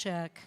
check.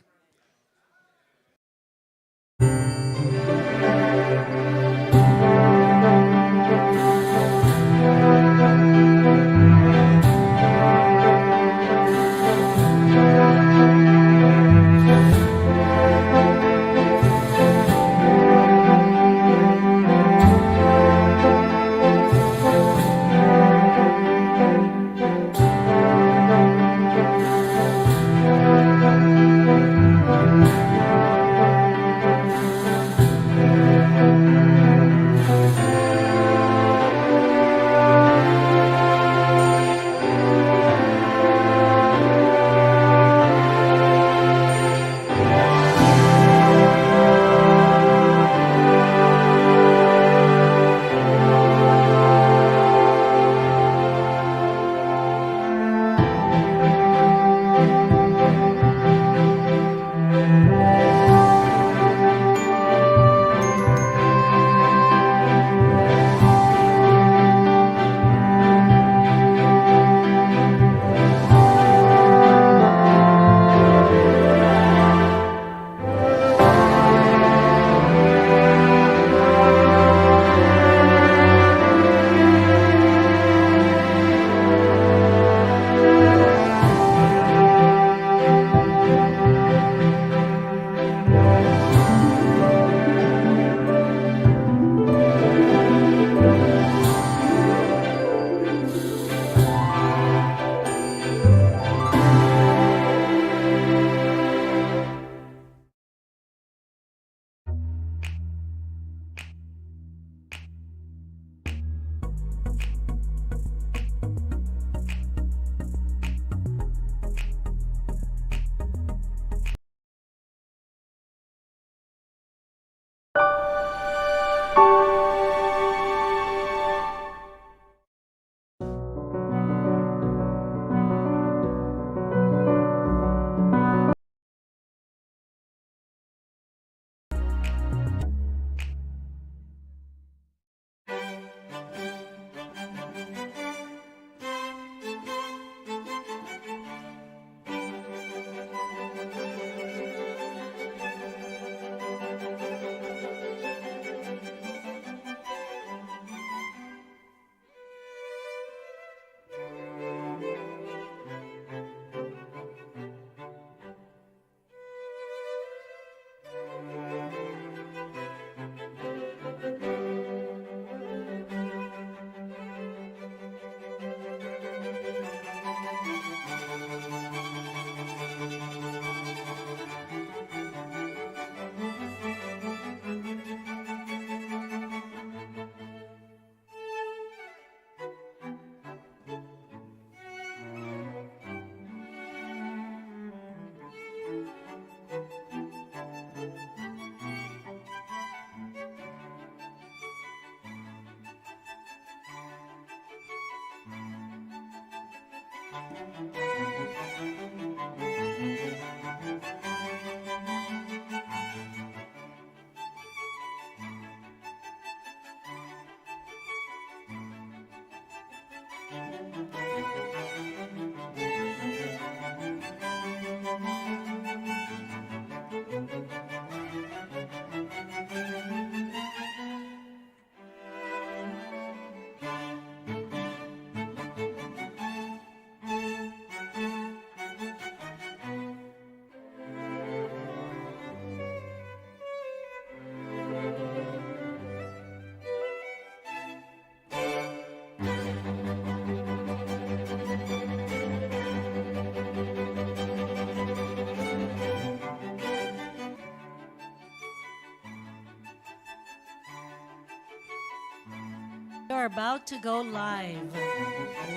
We are about to go live.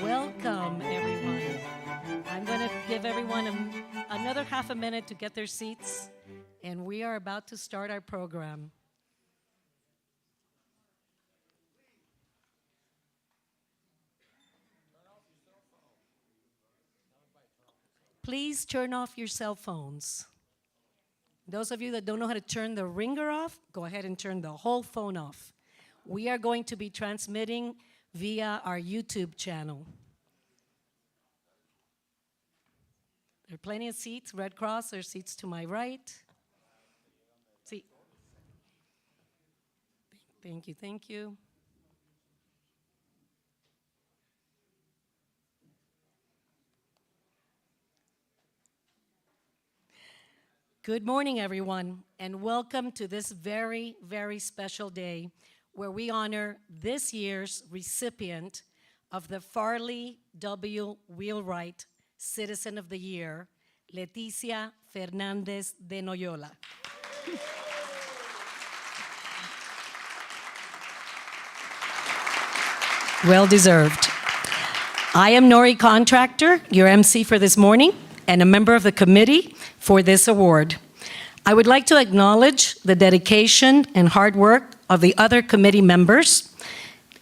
Welcome, everyone. I'm going to give everyone another half a minute to get their seats, and we are about to start our program. Please turn off your cell phones. Those of you that don't know how to turn the ringer off, go ahead and turn the whole phone off. We are going to be transmitting via our YouTube channel. There are plenty of seats. Red Cross, there's seats to my right. See. Thank you, thank you. Good morning, everyone, and welcome to this very, very special day where we honor this year's recipient of the Farley W. Wheelwright Citizen of the Year, Leticia Fernandez de Noyola. Well deserved. I am Nori Contractor, your MC for this morning, and a member of the committee for this award. I would like to acknowledge the dedication and hard work of the other committee members,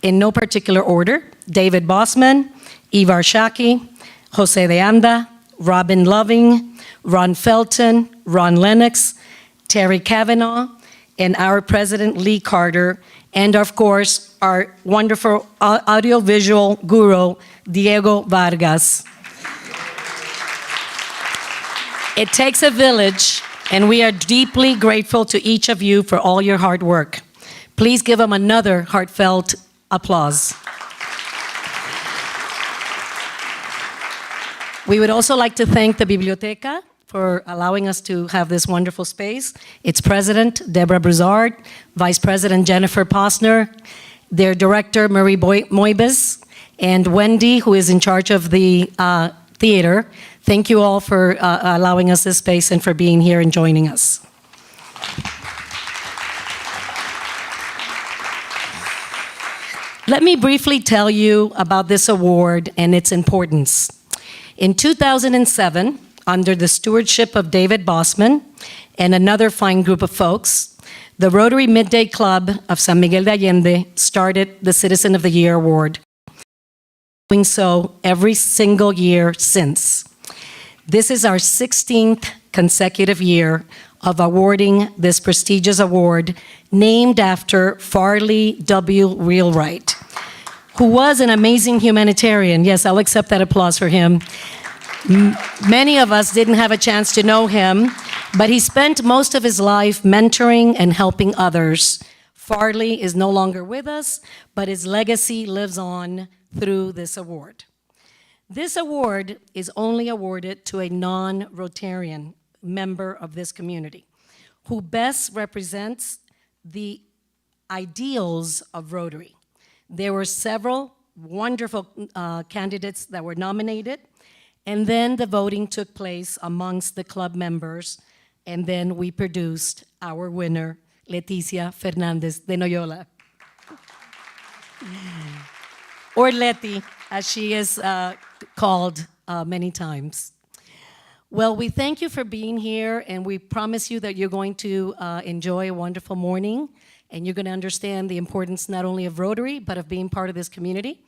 in no particular order: David Bossman, Ivar Shaki, Jose de Anda, Robin Loving, Ron Felton, Ron Lennox, Terry Kavanaugh, and our president, Lee Carter, and of course, our wonderful audiovisual guru, Diego Vargas. It takes a village, and we are deeply grateful to each of you for all your hard work. Please give them another heartfelt applause. We would also like to thank the Biblioteca for allowing us to have this wonderful space. Its president, Deborah Broussard, Vice President Jennifer Posner, their director, Marie Moibes, and Wendy, who is in charge of the theater. Thank you all for allowing us this space and for being here and joining us. Let me briefly tell you about this award and its importance. In 2007, under the stewardship of David Bossman and another fine group of folks, the Rotary Midday Club of San Miguel de Allende started the Citizen of the Year Award, doing so every single year since. This is our 16th consecutive year of awarding this prestigious award, named after Farley W. Wheelwright, who was an amazing humanitarian. Yes, I'll accept that applause for him. Many of us didn't have a chance to know him, but he spent most of his life mentoring and helping others. Farley is no longer with us, but his legacy lives on through this award. This award is only awarded to a non-Rotarian member of this community who best represents the ideals of Rotary. There were several wonderful candidates that were nominated, and then the voting took place amongst the club members, and then we produced our winner, Leticia Fernandez de Noyola. Or Lety, as she is called many times. Well, we thank you for being here, and we promise you that you're going to enjoy a wonderful morning, and you're going to understand the importance not only of Rotary, but of being part of this community.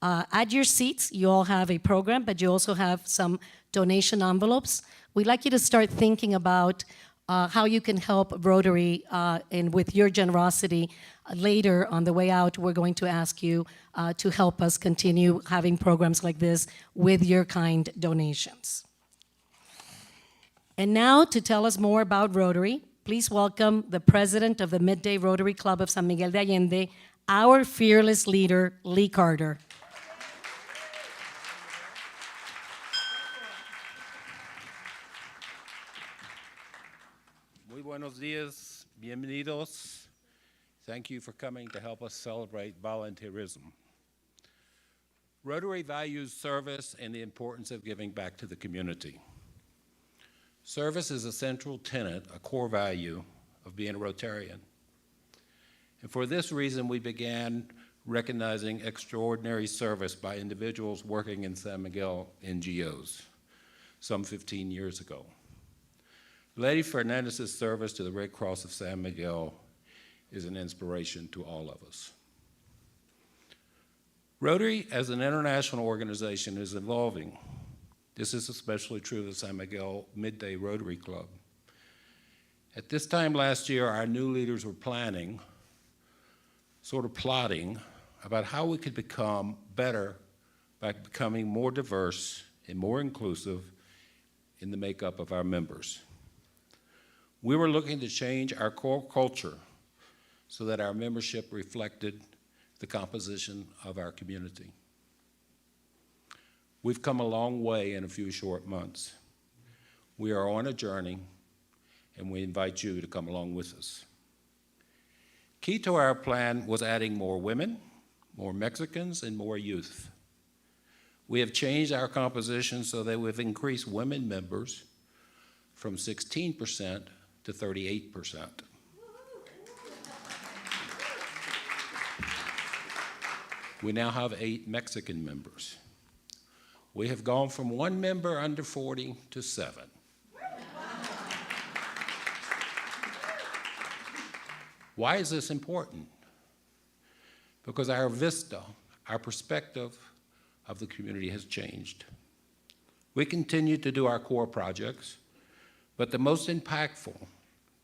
At your seats, you all have a program, but you also have some donation envelopes. We'd like you to start thinking about how you can help Rotary, and with your generosity, later on the way out, we're going to ask you to help us continue having programs like this with your kind donations. And now, to tell us more about Rotary, please welcome the president of the Midday Rotary Club of San Miguel de Allende, our fearless leader, Lee Carter. Muy buenos días, bienvenidos. Thank you for coming to help us celebrate volunteerism. Rotary values service and the importance of giving back to the community. Service is a central tenet, a core value of being a Rotarian. And for this reason, we began recognizing extraordinary service by individuals working in San Miguel NGOs some 15 years ago. Lety Fernandez's service to the Red Cross of San Miguel is an inspiration to all of us. Rotary, as an international organization, is evolving. This is especially true of the San Miguel Midday Rotary Club. At this time last year, our new leaders were planning, sort of plotting, about how we could become better by becoming more diverse and more inclusive in the makeup of our members. We were looking to change our core culture so that our membership reflected the composition of our community. We've come a long way in a few short months. We are on a journey, and we invite you to come along with us. Key to our plan was adding more women, more Mexicans, and more youth. We have changed our composition so that we've increased women members from 16% to 38%. We now have 8 Mexican members. We have gone from 1 member under 40 to 7. Why is this important? Because our vista, our perspective of the community has changed. We continue to do our core projects, but the most impactful,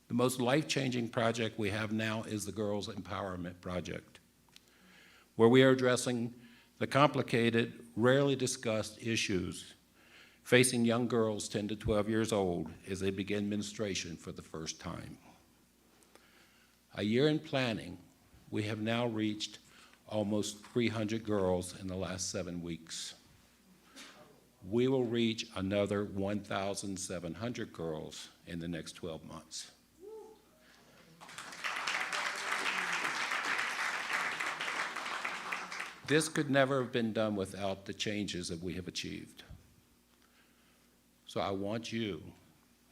the most life-changing project we have now is the Girls Empowerment Project, where we are addressing the complicated, rarely discussed issues facing young girls 10 to 12 years old as they begin menstruation for the first time. A year in planning, we have now reached almost 300 girls in the last 7 weeks. We will reach another 1,700 girls in the next 12 months. This could never have been done without the changes that we have achieved. So I want you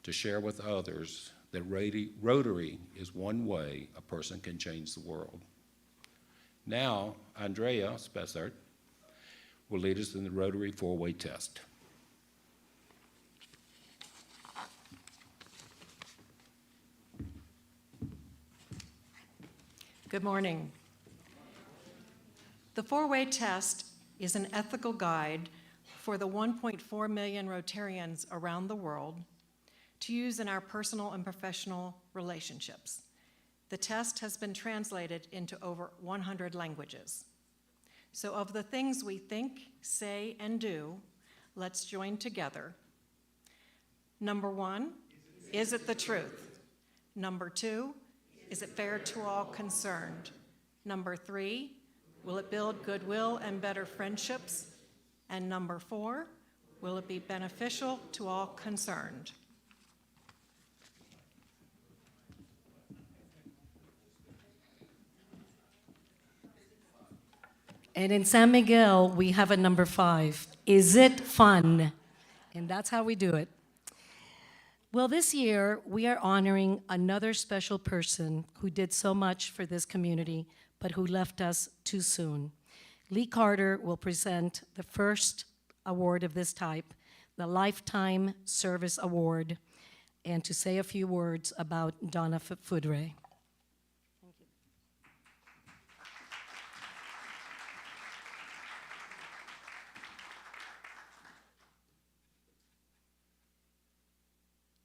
to share with others that Rotary is one way a person can change the world. Now, Andrea Spessart will lead us in the Rotary 4-way test. Good morning. The 4-way test is an ethical guide for the 1.4 million Rotarians around the world to use in our personal and professional relationships. The test has been translated into over 100 languages. So of the things we think, say, and do, let's join together. Number 1, is it the truth? Number 2, is it fair to all concerned? Number 3, will it build goodwill and better friendships? And number 4, will it be beneficial to all concerned? And in San Miguel, we have a number 5. Is it fun? And that's how we do it. Well, this year, we are honoring another special person who did so much for this community, but who left us too soon. Lee Carter will present the first award of this type, the Lifetime Service Award, and to say a few words about Donna Fudre.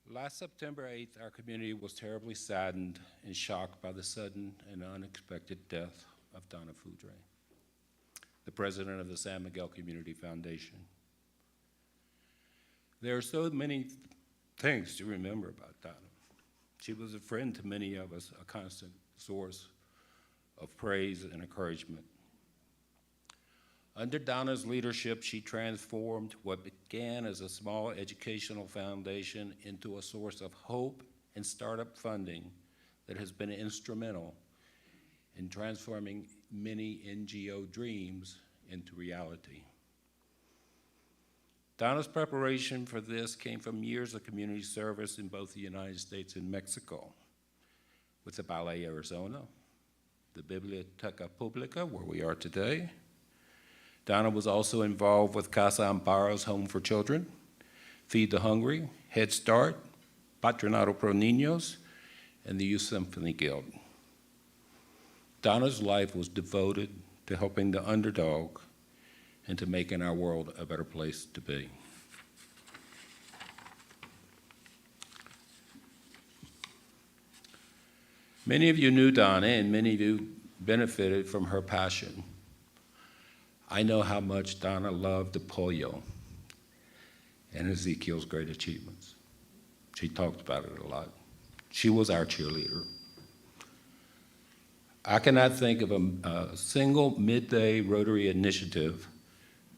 Last September 8th, our community was terribly saddened and shocked by the sudden and unexpected death of Donna Fudre, the president of the San Miguel Community Foundation. There are so many things to remember about Donna. She was a friend to many of us, a constant source of praise and encouragement. Under Donna's leadership, she transformed what began as a small educational foundation into a source of hope and startup funding that has been instrumental in transforming many NGO dreams into reality. Donna's preparation for this came from years of community service in both the United States and Mexico, with the Ballet Arizona, the Biblioteca Pública, where we are today. Donna was also involved with Casa Amparo's Home for Children, Feed the Hungry, Head Start, Patronato Pro Niños, and the Youth Symphony Guild. Donna's life was devoted to helping the underdog and to making our world a better place to be. Many of you knew Donna, and many of you benefited from her passion. I know how much Donna loved the pollo, and Ezekiel's great achievements. She talked about it a lot. She was our cheerleader. I cannot think of a single Midday Rotary initiative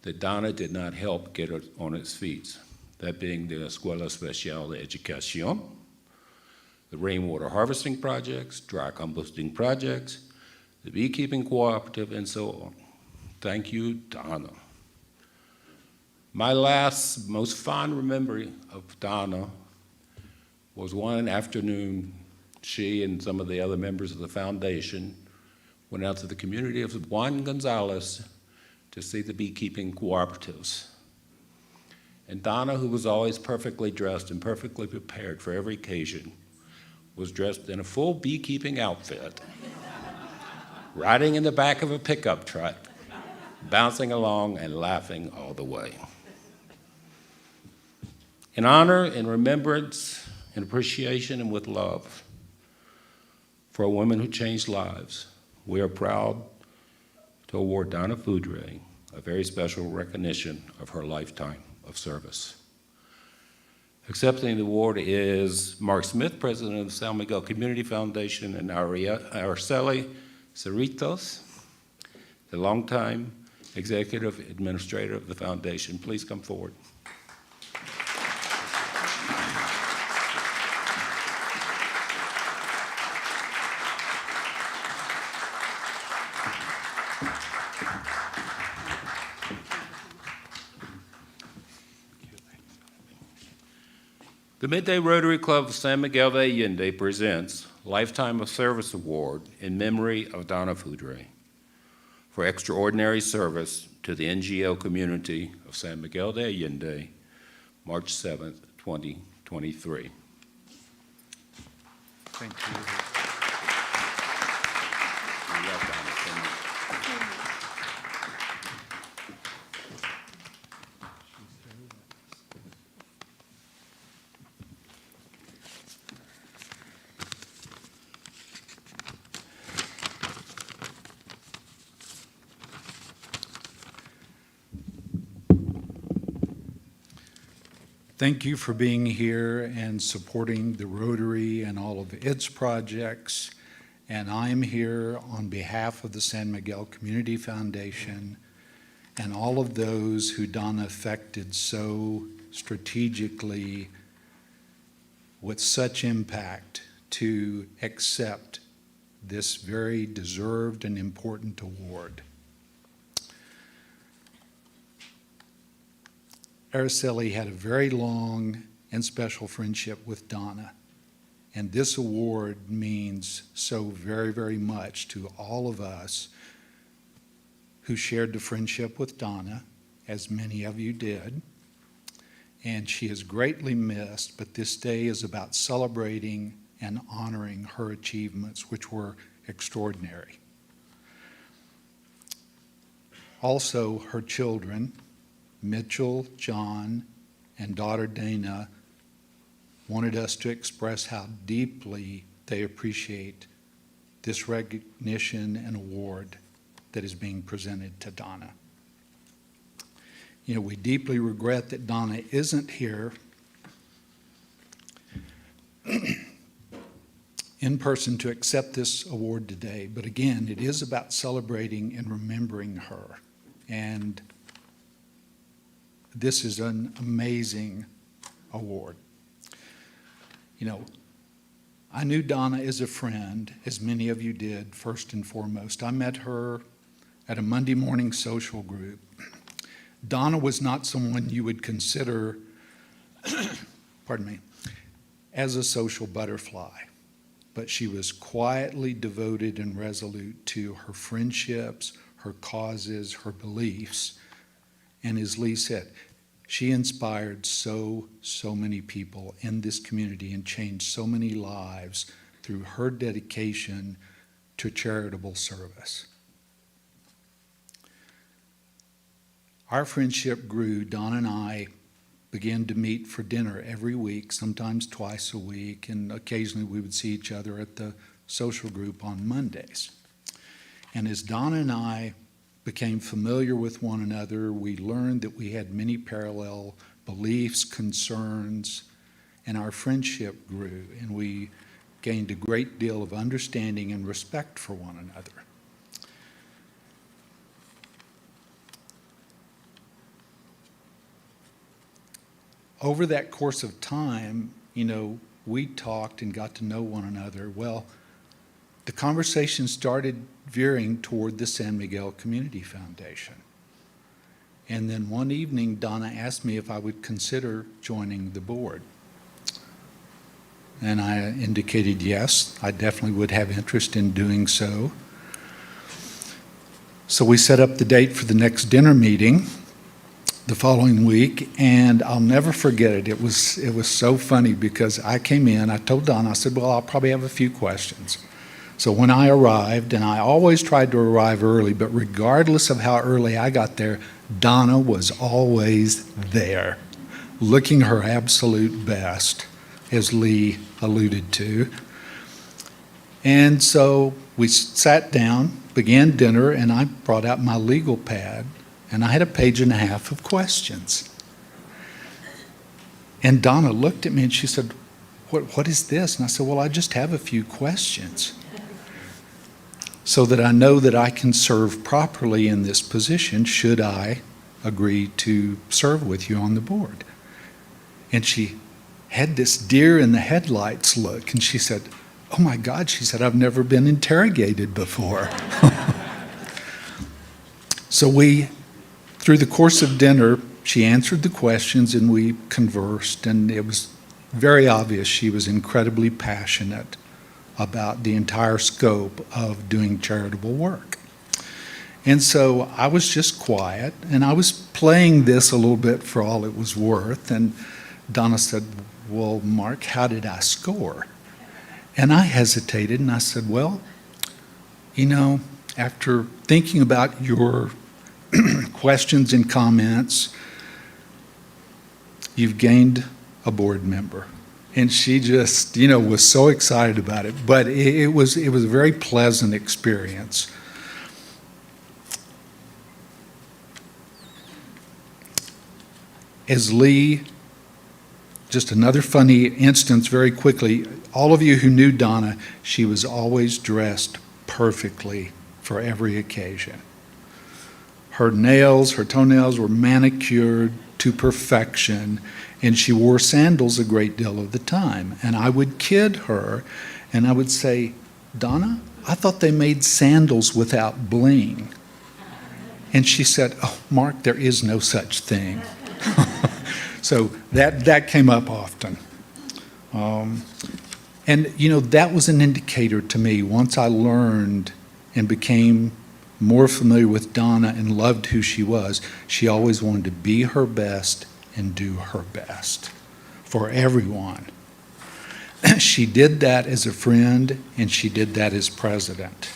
that Donna did not help get it on its feet, that being the Escuela Especial de Educación, the rainwater harvesting projects, dry composting projects, the beekeeping cooperative, and so on. Thank you, Donna. My last, most fond memory of Donna was one afternoon she and some of the other members of the foundation went out to the community of Juan Gonzalez to see the beekeeping cooperatives. And Donna, who was always perfectly dressed and perfectly prepared for every occasion, was dressed in a full beekeeping outfit, riding in the back of a pickup truck, bouncing along and laughing all the way. In honor, in remembrance, in appreciation, and with love for a woman who changed lives, we are proud to award Donna Foudre a very special recognition of her lifetime of service. Accepting the award is Mark Smith, president of the San Miguel Community Foundation, and Araceli Cerritos, the longtime executive administrator of the foundation. Please come forward. The Midday Rotary Club of San Miguel de Allende presents Lifetime of Service Award in memory of Donna Foudre for extraordinary service to the NGO community of San Miguel de Allende, March 7th, 2023. Thank you. Thank you for being here and supporting the Rotary and all of its projects. And I'm here on behalf of the San Miguel Community Foundation and all of those who Donna affected so strategically with such impact to accept this very deserved and important award. Araceli had a very long and special friendship with Donna, and this award means so very, very much to all of us who shared the friendship with Donna, as many of you did, and she is greatly missed, but this day is about celebrating and honoring her achievements, which were extraordinary. Also, her children, Mitchell, John, and daughter Dana, wanted us to express how deeply they appreciate this recognition and award that is being presented to Donna. You know, we deeply regret that Donna isn't here in person to accept this award today, but again, it is about celebrating and remembering her. And this is an amazing award. You know, I knew Donna as a friend, as many of you did, first and foremost. I met her at a Monday morning social group. Donna was not someone you would consider, pardon me, as a social butterfly, but she was quietly devoted and resolute to her friendships, her causes, her beliefs. And as Lee said, she inspired so many people in this community and changed so many lives through her dedication to charitable service. Our friendship grew. Don and I began to meet for dinner every week, sometimes twice a week, and occasionally we would see each other at the social group on Mondays. And as Don and I became familiar with one another, we learned that we had many parallel beliefs, concerns, and our friendship grew, and we gained a great deal of understanding and respect for one another. Over that course of time, we talked and got to know one another. Well, the conversation started veering toward the San Miguel Community Foundation. And then one evening, Donna asked me if I would consider joining the board. And I indicated yes, I definitely would have interest in doing so. So we set up the date for the next dinner meeting the following week, and I'll never forget it. It was so funny because I came in, I told Donna, I said, well, I'll probably have a few questions. So when I arrived, and I always tried to arrive early, but regardless of how early I got there, Donna was always there, looking her absolute best, as Lee alluded to. And so we sat down, began dinner, and I brought out my legal pad, and I had a page and a half of questions. And Donna looked at me and she said, what is this? And I said, well, I just have a few questions so that I know that I can serve properly in this position should I agree to serve with you on the board. And she had this deer in the headlights look, and she said, oh my God, she said, I've never been interrogated before. So through the course of dinner, she answered the questions and we conversed, and it was very obvious she was incredibly passionate about the entire scope of doing charitable work. And so I was just quiet, and I was playing this a little bit for all it was worth, and Donna said, well, Mark, how did I score? And I hesitated, and I said, well, after thinking about your questions and comments, you've gained a board member. And she just, was so excited about it. But it was a very pleasant experience. As Lee, just another funny instance very quickly, all of you who knew Donna, she was always dressed perfectly for every occasion. Her toenails were manicured to perfection, and she wore sandals a great deal of the time. And I would kid her, and I would say, Donna, I thought they made sandals without bling. And she said, oh, Mark, there is no such thing. So that came up often. And that was an indicator to me. Once I learned and became more familiar with Donna and loved who she was, she always wanted to be her best and do her best for everyone. She did that as a friend, and she did that as president.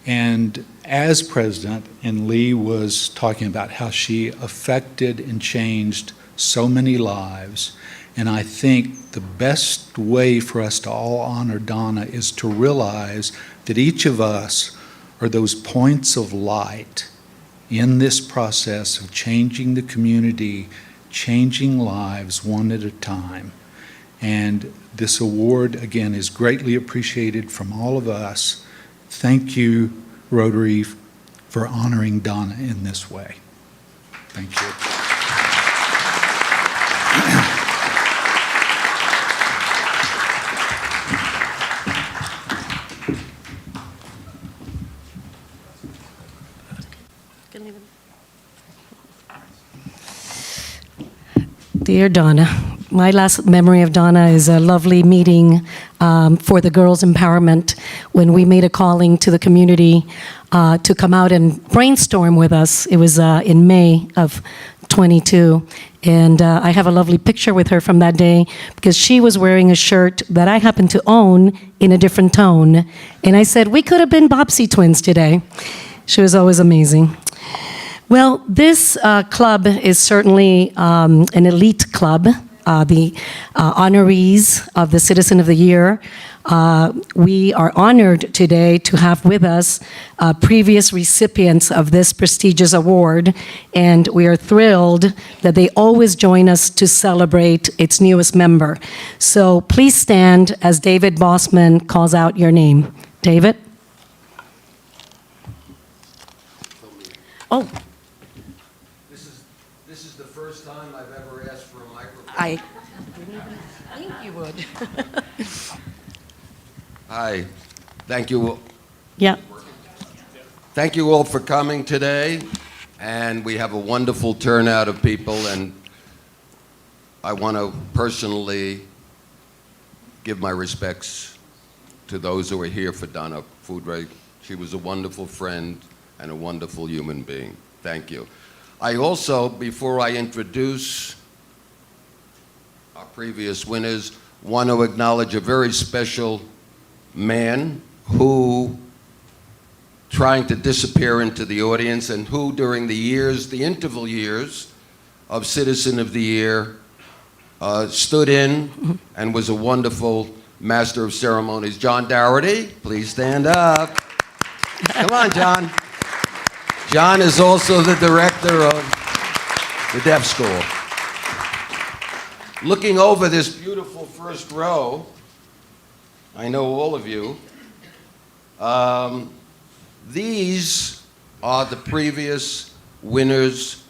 And as president, and Lee was talking about how she affected and changed so many lives, and I think the best way for us to all honor Donna is to realize that each of us are those points of light in this process of changing the community, changing lives one at a time. And this award, again, is greatly appreciated from all of us. Thank you, Rotary, for honoring Donna in this way. Thank you. Dear Donna, my last memory of Donna is a lovely meeting for the girls' empowerment when we made a calling to the community to come out and brainstorm with us. It was in May of 22. And I have a lovely picture with her from that day because she was wearing a shirt that I happened to own in a different tone. And I said, we could have been Bobsey twins today. She was always amazing. Well, this club is certainly an elite club. The honorees of the Citizen of the Year We are honored today to have with us previous recipients of this prestigious award, and we are thrilled that they always join us to celebrate its newest member. So please stand as David Bossman calls out your name. David? Oh, This is the first time I've ever asked for a microphone. I think you would. Hi, thank you. Yeah. Thank you all for coming today, and we have a wonderful turnout of people, and I want to personally give my respects to those who are here for Donna Foodray. She was a wonderful friend and a wonderful human being. Thank you. I also, before I introduce our previous winners, want to acknowledge a very special man who, trying to disappear into the audience, and who during the years, the interval years of Citizen of the Year, stood in and was a wonderful master of ceremonies. John Dougherty, please stand up. Come on, John. John is also the director of the Deaf School. Looking over this beautiful first row, I know all of you. These are the previous winners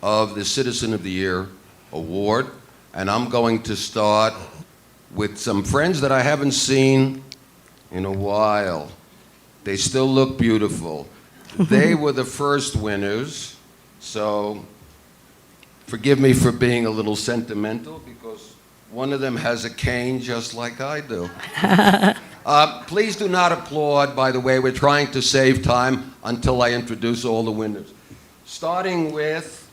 of the Citizen of the Year award, and I'm going to start with some friends that I haven't seen in a while. They still look beautiful. They were the first winners, so forgive me for being a little sentimental because one of them has a cane just like I do. Please do not applaud, by the way. We're trying to save time until I introduce all the winners. Starting with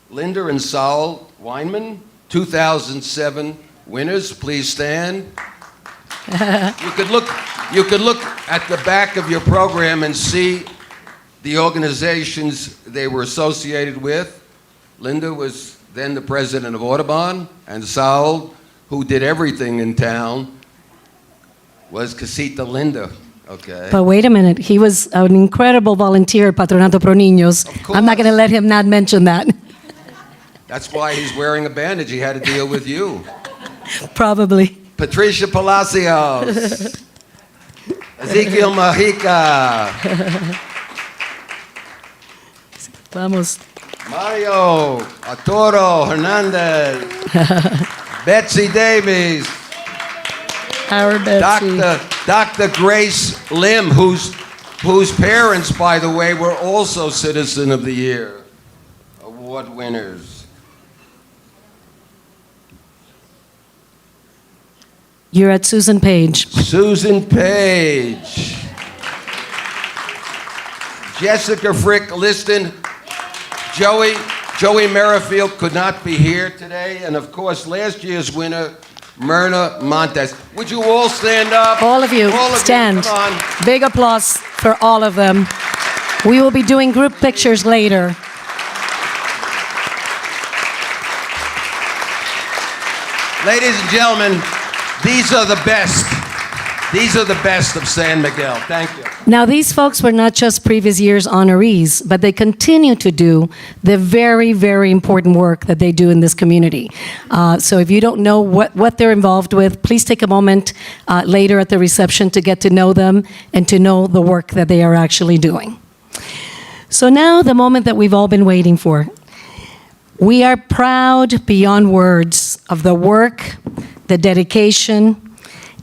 Linda and Saul Weinman, 2007 winners. Please stand. You could look at the back of your program and see the organizations they were associated with. Linda was then the president of Audubon, and Saul, who did everything in town, was Casita Linda, okay? But wait a minute, he was an incredible volunteer at Patronato Pro Niños. I'm not going to let him not mention that. That's why he's wearing a bandage. He had to deal with you. Probably. Patricia Palacios. Ezekiel Majica. Vamos. Mario Arturo Hernandez. Betsy Davies. Our Betsy. Dr. Grace Lim, whose parents, by the way, were also Citizen of the Year award winners. You're at Susan Page. Susan Page. Jessica Frick Liston. Joey Merrifield could not be here today. And of course, last year's winner, Myrna Montes. Would you all stand up? All of you, stand. Come on. Big applause for all of them. We will be doing group pictures later. Ladies and gentlemen, these are the best. These are the best of San Miguel. Thank you. Now, these folks were not just previous year's honorees, but they continue to do the very, very important work that they do in this community. So if you don't know what they're involved with, please take a moment later at the reception to get to know them and to know the work that they are actually doing. So now the moment that we've all been waiting for. We are proud beyond words of the work, the dedication,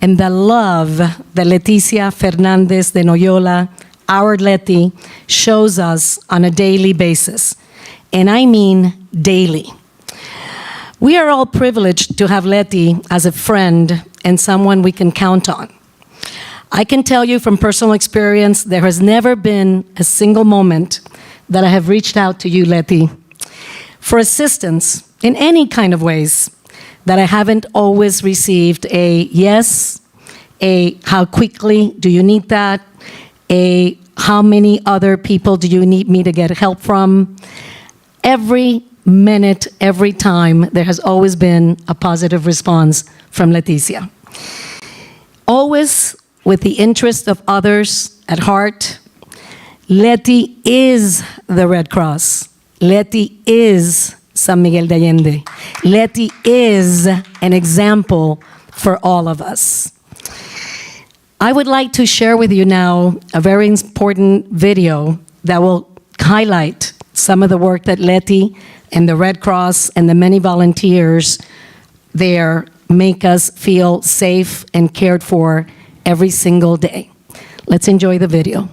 and the love that Leticia Fernandez de Noyola, our Lety, shows us on a daily basis. And I mean daily. We are all privileged to have Lety as a friend and someone we can count on. I can tell you from personal experience, there has never been a single moment that I have reached out to you, Lety, for assistance in any kind of ways that I haven't always received a yes, a how quickly do you need that, a how many other people do you need me to get help from. Every minute, every time, there has always been a positive response from Leticia. Always with the interest of others at heart, Lety is the Red Cross. Lety is San Miguel de Allende. Lety is an example for all of us. I would like to share with you now a very important video that will highlight some of the work that Lety and the Red Cross and the many volunteers there make us feel safe and cared for every single day. Let's enjoy the video.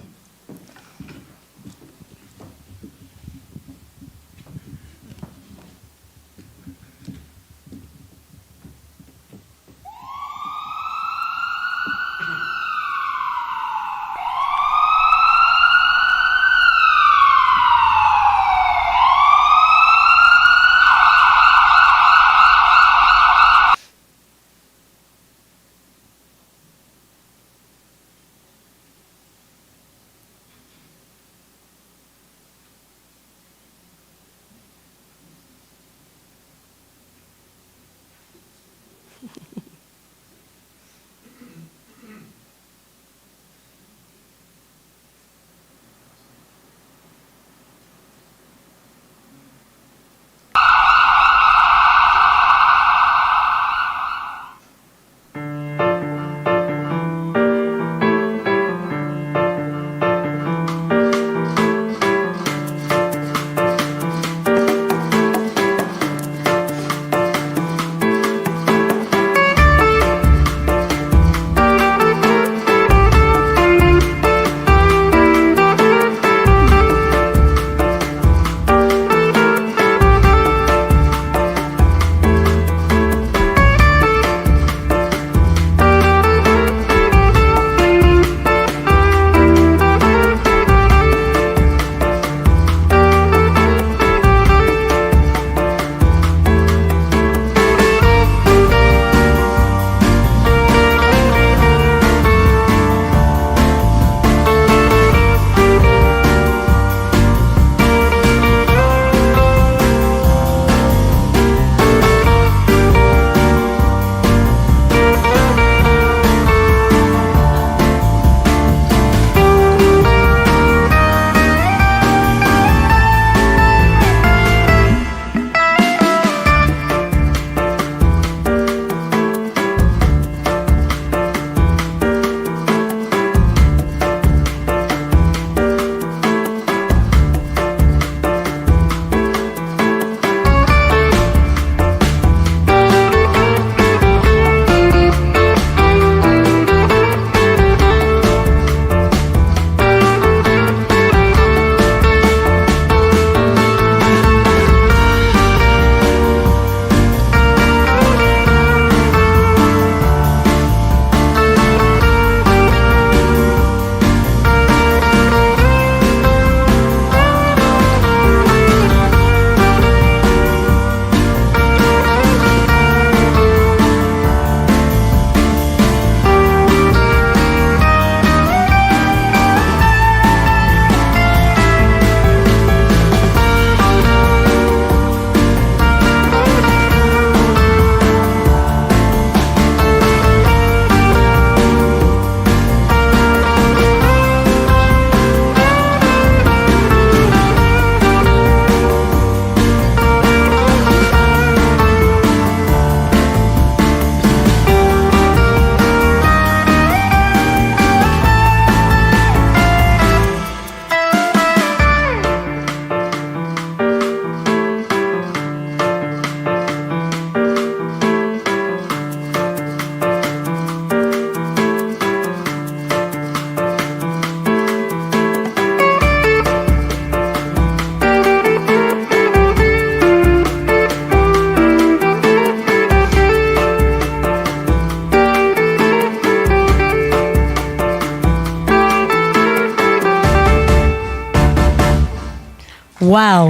Wow.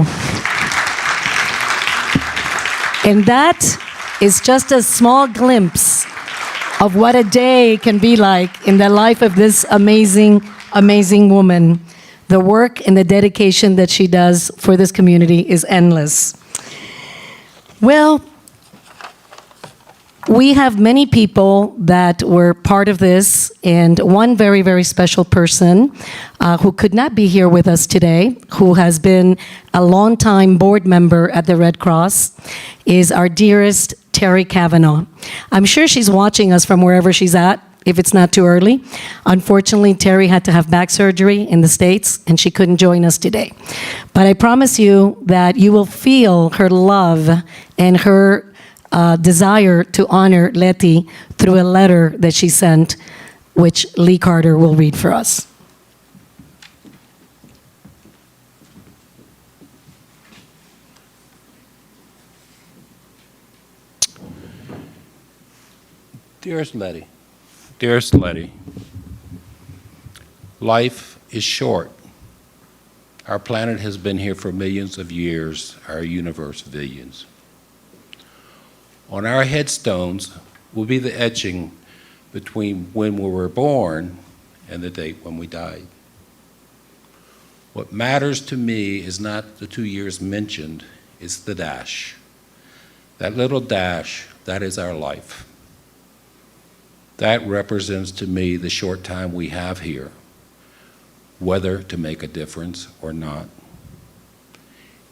And that is just a small glimpse of what a day can be like in the life of this amazing, amazing woman. The work and the dedication that she does for this community is endless. Well, we have many people that were part of this, and one very, very special person who could not be here with us today, who has been a longtime board member at the Red Cross, is our dearest Terry Kavanaugh. I'm sure she's watching us from wherever she's at, if it's not too early. Unfortunately, Terry had to have back surgery in the States, and she couldn't join us today. But I promise you that you will feel her love and her desire to honor Lety through a letter that she sent, which Lee Carter will read for us. Dearest Lety, life is short. Our planet has been here for millions of years, our universe billions. On our headstones will be the etching between when we were born and the date when we died. What matters to me is not the 2 years mentioned, it's the dash. That little dash, that is our life. That represents to me the short time we have here, whether to make a difference or not.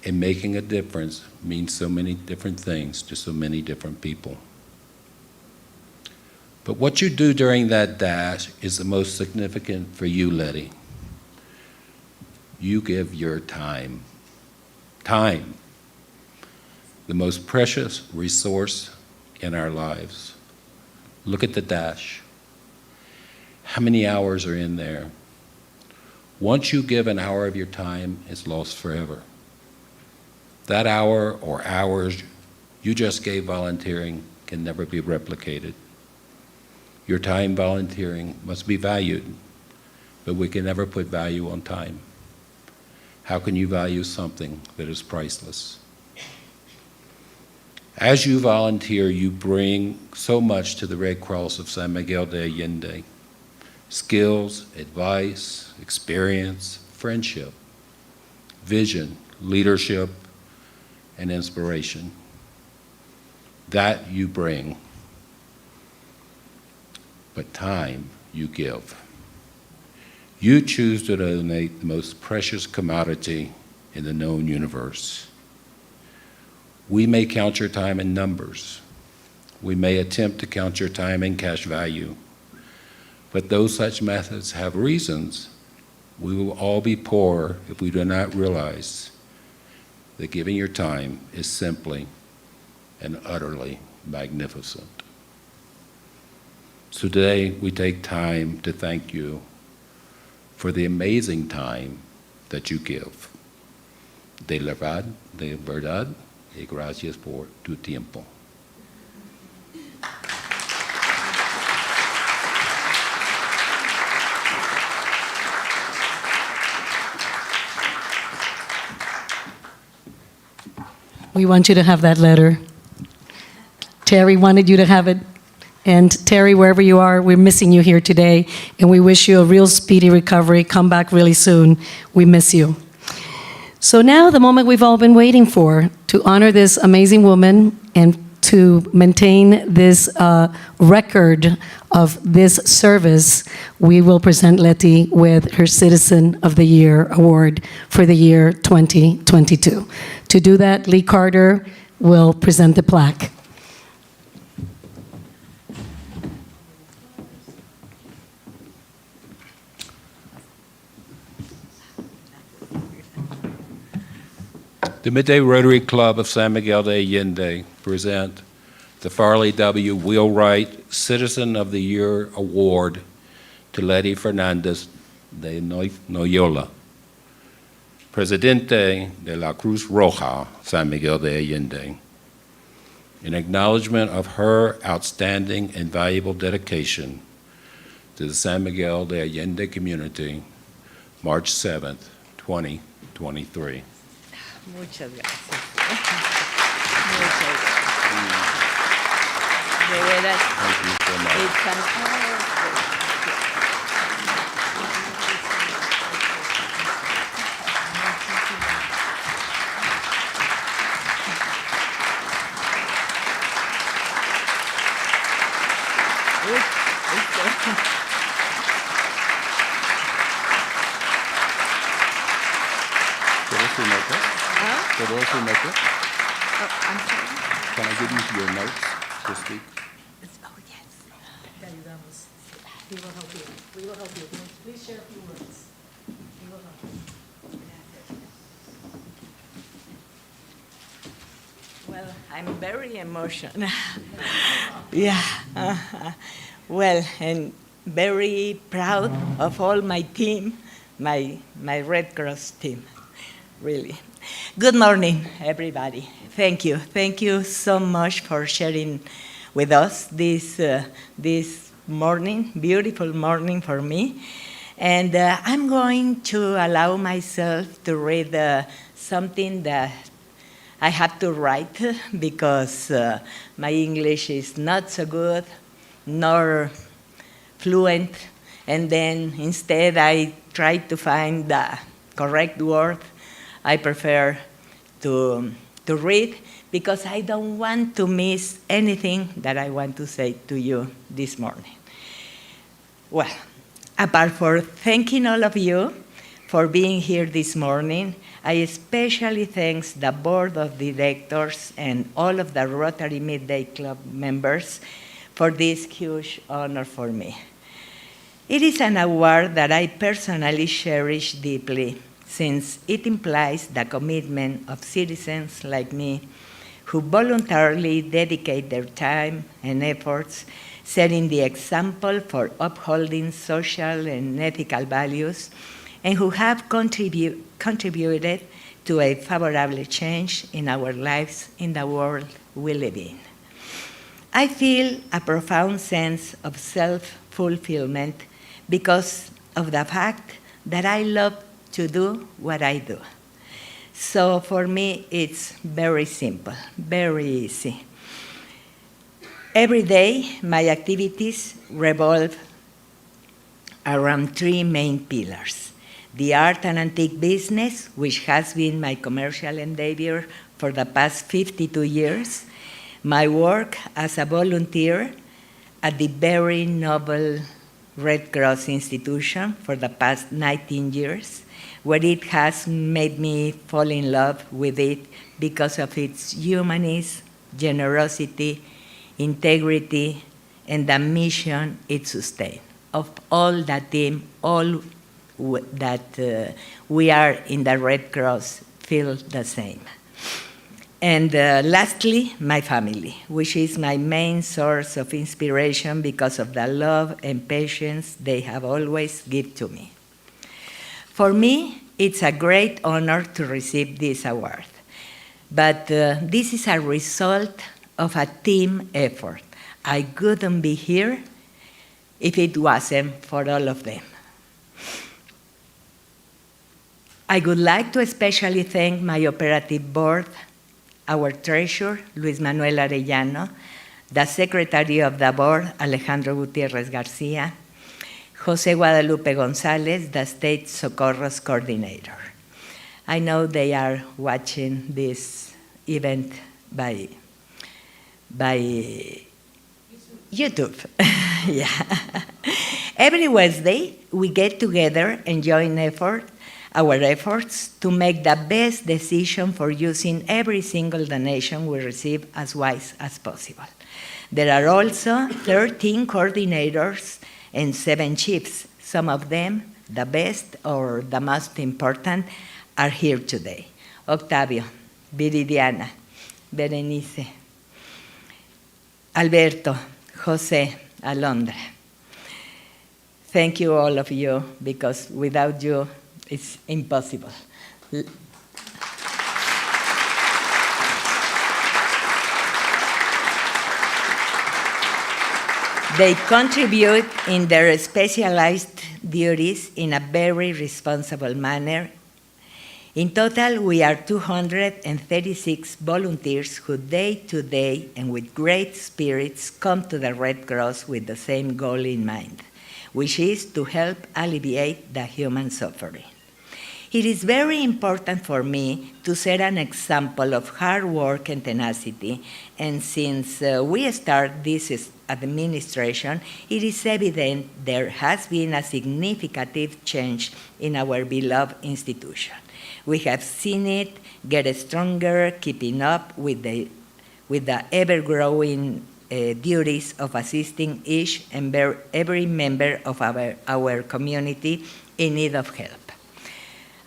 And making a difference means so many different things to so many different people. But what you do during that dash is the most significant for you, Lety. You give your time. Time, the most precious resource in our lives. Look at the dash. How many hours are in there? Once you give an hour of your time, it's lost forever. That hour or hours you just gave volunteering can never be replicated. Your time volunteering must be valued, but we can never put value on time. How can you value something that is priceless? As you volunteer, you bring so much to the Red Cross of San Miguel de Allende. Skills, advice, experience, friendship, vision, leadership, and inspiration. That you bring, but time you give. You choose to donate the most precious commodity in the known universe. We may count your time in numbers. We may attempt to count your time in cash value. But though such methods have reasons, we will all be poor if we do not realize that giving your time is simply and utterly magnificent. So today, we take time to thank you for the amazing time that you give. De verdad, y gracias por tu tiempo. We want you to have that letter. Terry wanted you to have it. And Terry, wherever you are, we're missing you here today, and we wish you a real speedy recovery. Come back really soon. We miss you. So now the moment we've all been waiting for, to honor this amazing woman and to maintain this record of this service, we will present Lety with her Citizen of the Year award for the year 2022. To do that, Lee Carter will present the plaque. The Midday Rotary Club of San Miguel de Allende present the Farley W. Wheelwright Citizen of the Year Award to Lety Fernandez de Noyola, Presidente de la Cruz Roja, San Miguel de Allende, in acknowledgement of her outstanding and valuable dedication to the San Miguel de Allende community, March 7th, 2023. Muchas gracias. Muchas gracias. De veras, Thank you so much. encantada. For those who make it, Oh, I'm sorry. can I give you your notes to speak? Oh, yes. Te ayudamos. We will help you. We will help you. Please share a few words. We will help you. Well, I'm very emotional. Yeah. Well, and very proud of all my team, my Red Cross team, really. Good morning, everybody. Thank you. Thank you so much for sharing with us this morning, beautiful morning for me. And I'm going to allow myself to read something that I have to write because my English is not so good, nor fluent, and then instead I try to find the correct word. I prefer to read because I don't want to miss anything that I want to say to you this morning. Well, apart from thanking all of you for being here this morning, I especially thank the board of directors and all of the Rotary Midday Club members for this huge honor for me. It is an award that I personally cherish deeply, since it implies the commitment of citizens like me who voluntarily dedicate their time and efforts, setting the example for upholding social and ethical values, and who have contributed to a favorable change in our lives in the world we live in. I feel a profound sense of self-fulfillment because of the fact that I love to do what I do. So for me, it's very simple, very easy. Every day, my activities revolve around three main pillars: the art and antique business, which has been my commercial endeavor for the past 52 years, my work as a volunteer at the very noble Red Cross institution for the past 19 years, where it has made me fall in love with it because of its humanism, generosity, integrity, and the mission it sustains. Of all the team, all that we are in the Red Cross feel the same. And lastly, my family, which is my main source of inspiration because of the love and patience they have always given to me. For me, it's a great honor to receive this award, but this is a result of a team effort. I couldn't be here if it wasn't for all of them. I would like to especially thank my operative board, our treasurer, Luis Manuel Arellano, the secretary of the board, Alejandro Gutierrez Garcia, Jose Guadalupe Gonzalez, the state Socorros coordinator. I know they are watching this event by YouTube. Yeah. Every Wednesday, we get together and join our efforts to make the best decision for using every single donation we receive as wise as possible. There are also 13 coordinators and 7 chiefs. Some of them, the best or the most important, are here today. Octavio, Viridiana, Berenice, Alberto, Jose, Alondra. Thank you, all of you, because without you, it's impossible. They contribute in their specialized duties in a very responsible manner. In total, we are 236 volunteers who day to day and with great spirits come to the Red Cross with the same goal in mind, which is to help alleviate the human suffering. It is very important for me to set an example of hard work and tenacity, and since we start this administration, it is evident there has been a significant change in our beloved institution. We have seen it get stronger, keeping up with the ever-growing duties of assisting each and every member of our community in need of help.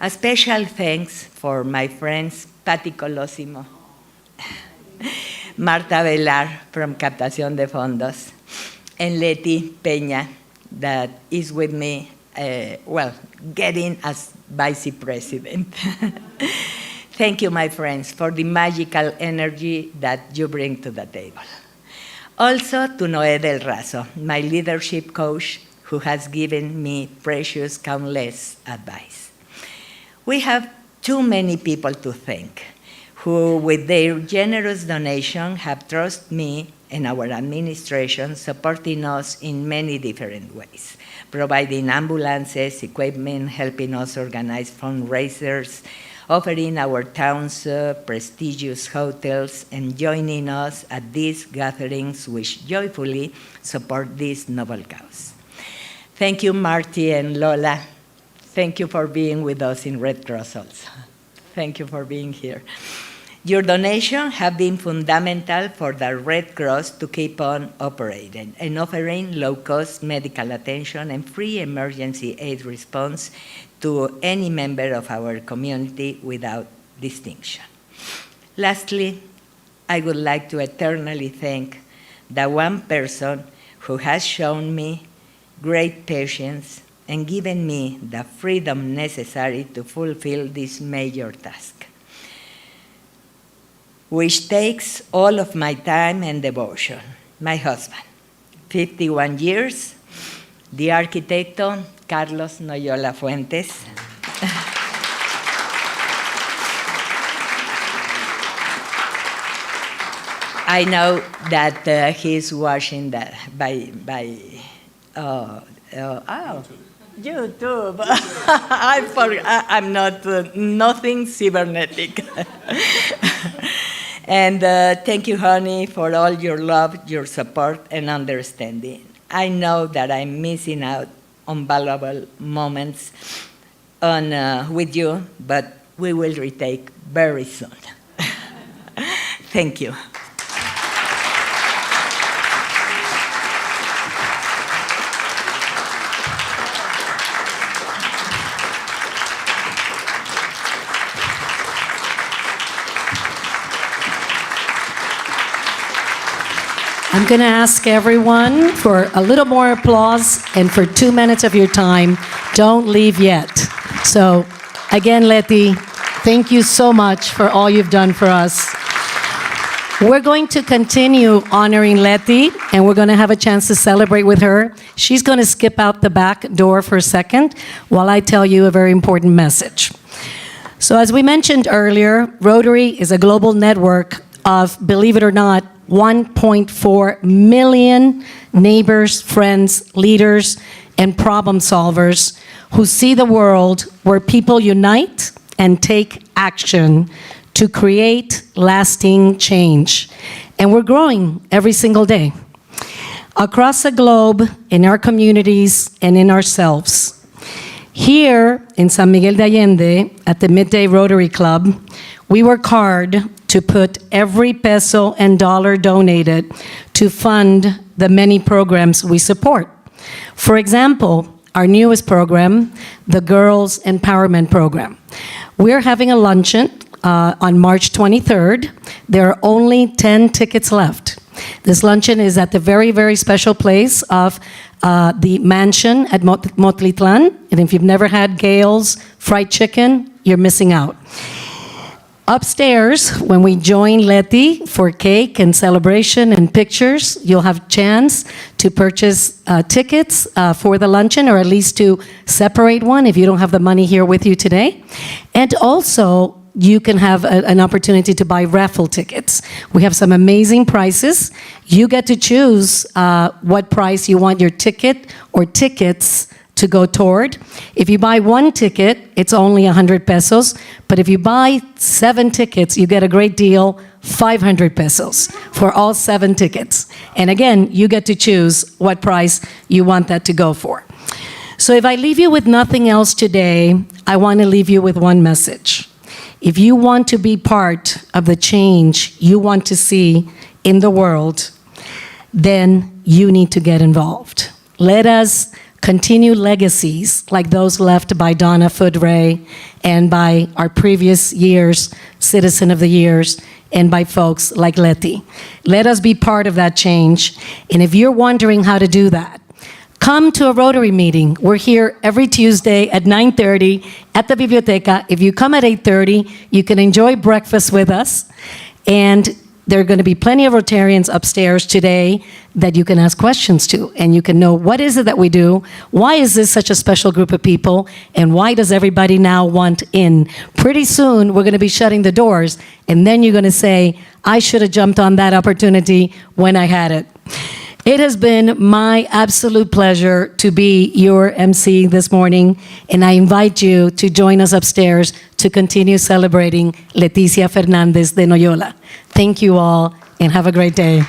A special thanks for my friends Patti Colosimo, Marta Velar from Captación de Fondos, and Lety Peña, that is with me, getting as vice president. Thank you, my friends, for the magical energy that you bring to the table. Also to Noé del Razo, my leadership coach, who has given me precious, countless advice. We have too many people to thank, who with their generous donation have trusted me and our administration, supporting us in many different ways, providing ambulances, equipment, helping us organize fundraisers, offering our town's prestigious hotels, and joining us at these gatherings which joyfully support this noble cause. Thank you, Marty and Lola. Thank you for being with us in Red Cross also. Thank you for being here. Your donations have been fundamental for the Red Cross to keep on operating and offering low-cost medical attention and free emergency aid response to any member of our community without distinction. Lastly, I would like to eternally thank the one person who has shown me great patience and given me the freedom necessary to fulfill this major task, which takes all of my time and devotion. My husband, 51 years, the arquitecto Carlos Noyola Fuentes. I know that he's watching that by YouTube. I'm not nothing cybernetic. And thank you, honey, for all your love, your support, and understanding. I know that I'm missing out on valuable moments with you, but we will retake very soon. Thank you. I'm going to ask everyone for a little more applause and for 2 minutes of your time. Don't leave yet. So, again, Lety, thank you so much for all you've done for us. We're going to continue honoring Lety, and we're going to have a chance to celebrate with her. She's going to skip out the back door for a second while I tell you a very important message. So, as we mentioned earlier, Rotary is a global network of, believe it or not, 1.4 million neighbors, friends, leaders, and problem solvers who see the world where people unite and take action to create lasting change. And we're growing every single day. Across the globe, in our communities, and in ourselves. Here in San Miguel de Allende, at the Midday Rotary Club, we work hard to put every peso and dollar donated to fund the many programs we support. For example, our newest program, the Girls Empowerment Program. We're having a luncheon on March 23rd. There are only 10 tickets left. This luncheon is at the very, very special place of the mansion at Motlitlan. And if you've never had Gail's fried chicken, you're missing out. Upstairs, when we join Lety for cake and celebration and pictures, you'll have a chance to purchase tickets for the luncheon, or at least to separate one if you don't have the money here with you today. And also, you can have an opportunity to buy raffle tickets. We have some amazing prices. You get to choose what price you want your ticket or tickets to go toward. If you buy one ticket, it's only 100 pesos. But if you buy 7 tickets, you get a great deal, 500 pesos for all 7 tickets. And again, you get to choose what price you want that to go for. So if I leave you with nothing else today, I want to leave you with one message. If you want to be part of the change you want to see in the world, then you need to get involved. Let us continue legacies like those left by Donna Fudray and by our previous year's Citizen of the Years and by folks like Lety. Let us be part of that change. And if you're wondering how to do that, come to a Rotary meeting. We're here every Tuesday at 9:30 at the Biblioteca. If you come at 8:30, you can enjoy breakfast with us. And there are going to be plenty of Rotarians upstairs today that you can ask questions to, and you can know what is it that we do, why is this such a special group of people, and why does everybody now want in? Pretty soon, we're going to be shutting the doors, and then you're going to say, I should have jumped on that opportunity when I had it. It has been my absolute pleasure to be your MC this morning, and I invite you to join us upstairs to continue celebrating Leticia Fernandez de Noyola. Thank you all, and have a great day.